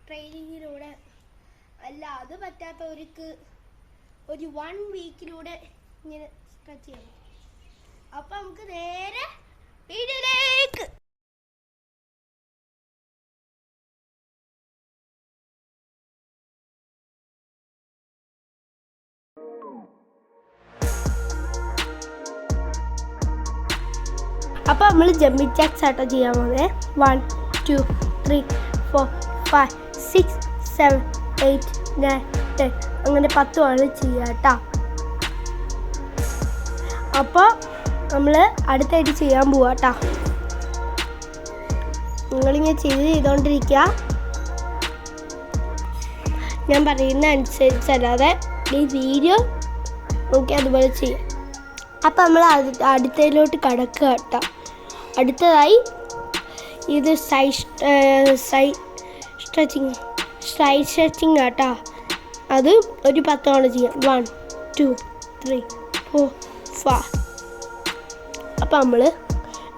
ട്രെയിനിങ്ങിലൂടെ അല്ല അത് പറ്റാത്തവർക്ക് ഒരു 1 വീക്കിലൂടെ ഇങ്ങനെ സ്ട്രെച്ച് ചെയ്യണം. അപ്പം നമുക്ക് നേരെ വീഡിയോയിലേക്ക്. അപ്പോൾ നമ്മൾ ജമ്പിങ് ജാക്സ് ആട്ടോ ചെയ്യാൻ പോകുന്നത്. 1 2 3 4 5 6 7 8 9 10 അങ്ങനെ 10 ആണ് ചെയ്യുക കേട്ടോ. അപ്പോൾ നമ്മൾ അടുത്തായിട്ട് ചെയ്യാൻ പോവാ കേട്ടോ. നിങ്ങളിങ്ങനെ ചെയ്തുകൊണ്ടിരിക്കുക. ഞാൻ പറയുന്ന അനുസരിച്ചല്ലാതെ ഈ വീഡിയോ നോക്കി അതുപോലെ ചെയ്യാം. അപ്പം നമ്മൾ അടുത്തതിലോട്ട് കടക്കുക കേട്ടോ. അടുത്തതായി ഇത് സൈഡ് സ്ട്രെച്ചിങ് കേട്ടോ. അത് ഒരു 10 തവണ ചെയ്യാം. 1 2 3 4 5. അപ്പം നമ്മൾ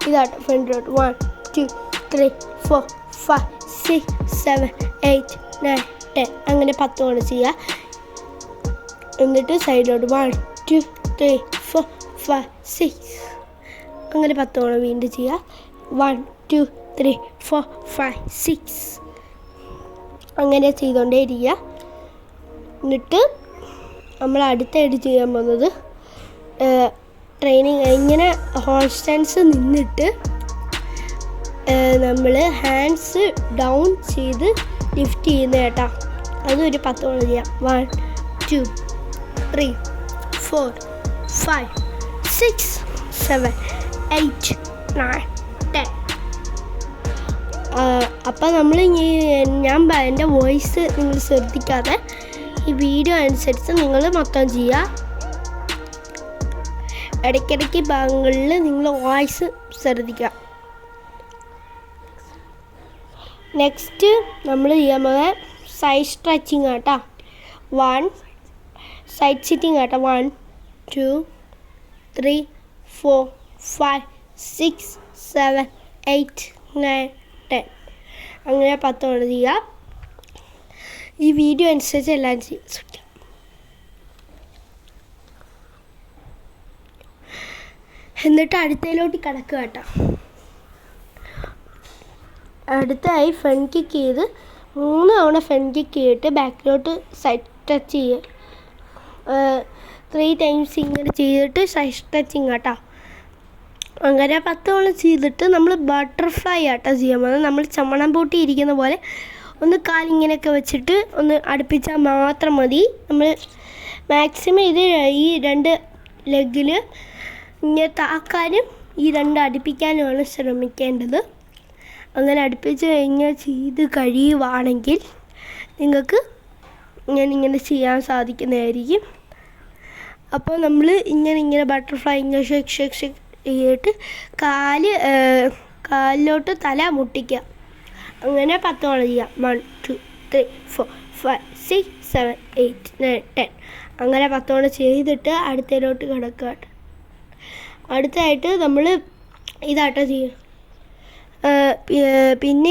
ഇതാട്ടോ ഫ്രണ്ടിലോട്ട് 1 2 3 4 5 6 7 8 9 10 അങ്ങനെ 10 തവണ ചെയ്യുക. എന്നിട്ട് സൈഡിലോട്ട് 1 2 3 4 5 6 അങ്ങനെ 10 തവണ വീണ്ടും ചെയ്യുക. 1 2 3 4 5 6 അങ്ങനെ ചെയ്തുകൊണ്ടേ ഇരിക്കുക. എന്നിട്ട് നമ്മൾ അടുത്തായിട്ട് ചെയ്യാൻ പോകുന്നത് ട്രെയിനിങ് ഇങ്ങനെ ഹോൾ സ്റ്റാൻഡ്സ് നിന്നിട്ട് നമ്മൾ ഹാൻഡ്സ് ഡൗൺ ചെയ്ത് ലിഫ്റ്റ് ചെയ്യുന്ന കേട്ടോ. അതൊരു 10 തവണ ചെയ്യാം. 1 2 3 4 5 6 7 8 9 10. അപ്പം നമ്മൾ ഞാൻ എൻ്റെ വോയിസ് നിങ്ങൾ ശ്രദ്ധിക്കാതെ ഈ വീഡിയോ അനുസരിച്ച് നിങ്ങൾ മൊത്തം ചെയ്യുക. ഇടയ്ക്കിടയ്ക്ക് ഭാഗങ്ങളിൽ നിങ്ങൾ വോയിസ് ശ്രദ്ധിക്കുക. നെക്സ്റ്റ് നമ്മൾ ചെയ്യാൻ പോകുന്നത് സൈഡ് സ്ട്രെച്ചിങ് കേട്ടോ. 1 സൈഡ് സിറ്റിങ് കേട്ടോ. 1 2 3 4 5 6 7 8 9 10 അങ്ങനെ 10 തവണ ചെയ്യുക. ഈ വീഡിയോ അനുസരിച്ച് എല്ലാം ചെയ്യാം. എന്നിട്ട് അടുത്തതിലോട്ട് കിടക്കുക കേട്ടോ. അടുത്തായി ഫ്രണ്ട് കിക്ക് ചെയ്ത് 3 തവണ ഫ്രണ്ട് കിക്ക് ചെയ്തിട്ട് ബാക്കിലോട്ട് സൈഡ് ടച്ച് ചെയ്യുക. 3 ടൈംസ് ഇങ്ങനെ ചെയ്തിട്ട് സൈഡ് സ്ട്രെച്ചിങ് കേട്ടോ. അങ്ങനെ 10 തവണ ചെയ്തിട്ട് നമ്മൾ ബട്ടർഫ്ലൈ ആട്ടോ ചെയ്യാൻ പോകുന്നത്. നമ്മൾ ചമ്മണം പൂട്ടി ഇരിക്കുന്ന പോലെ ഒന്ന് കാലിങ്ങനെയൊക്കെ വെച്ചിട്ട് ഒന്ന് അടുപ്പിച്ചാൽ മാത്രം മതി. നമ്മൾ മാക്സിമം ഇത് ഈ 2 ലെഗിൽ ഇങ്ങനെ താക്കാനും ഈ 2 അടുപ്പിക്കാനുമാണ് ശ്രമിക്കേണ്ടത്. അങ്ങനെ അടുപ്പിച്ച് കഴിഞ്ഞാൽ ചെയ്ത് കഴിയുവാണെങ്കിൽ നിങ്ങൾക്ക് ഇങ്ങനെ ചെയ്യാൻ സാധിക്കുന്നതായിരിക്കും. അപ്പോൾ നമ്മൾ ഇങ്ങനെ ബട്ടർഫ്ലൈ ഇങ്ങനെ ഷേക്ക് ചെയ്തിട്ട് കാലിലോട്ട് തല മുട്ടിക്കുക. അങ്ങനെ 10 തവണ ചെയ്യാം. 1 2 3 4 5 6 7 8 9 10 അങ്ങനെ 10 തവണ ചെയ്തിട്ട് അടുത്തതിലോട്ട് കിടക്കുക. അടുത്തായിട്ട് നമ്മൾ ഇതാട്ടോ ചെയ്യും. പിന്നെ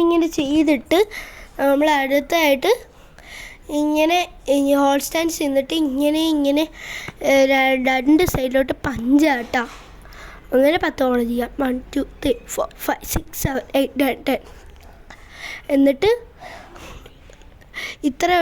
ഇങ്ങനെ ചെയ്തിട്ട് നമ്മൾ അടുത്തായിട്ട് ഇങ്ങനെ ഹോൾ സ്റ്റാൻഡ്സ് നിന്നിട്ട് ഇങ്ങനെ 2 സൈഡിലോട്ട് പഞ്ചാട്ടോ. അങ്ങനെ 10 തവണ ചെയ്യാം. 1 2 3 4 5 6 7 8 9 10 എന്നിട്ട് ഇത്ര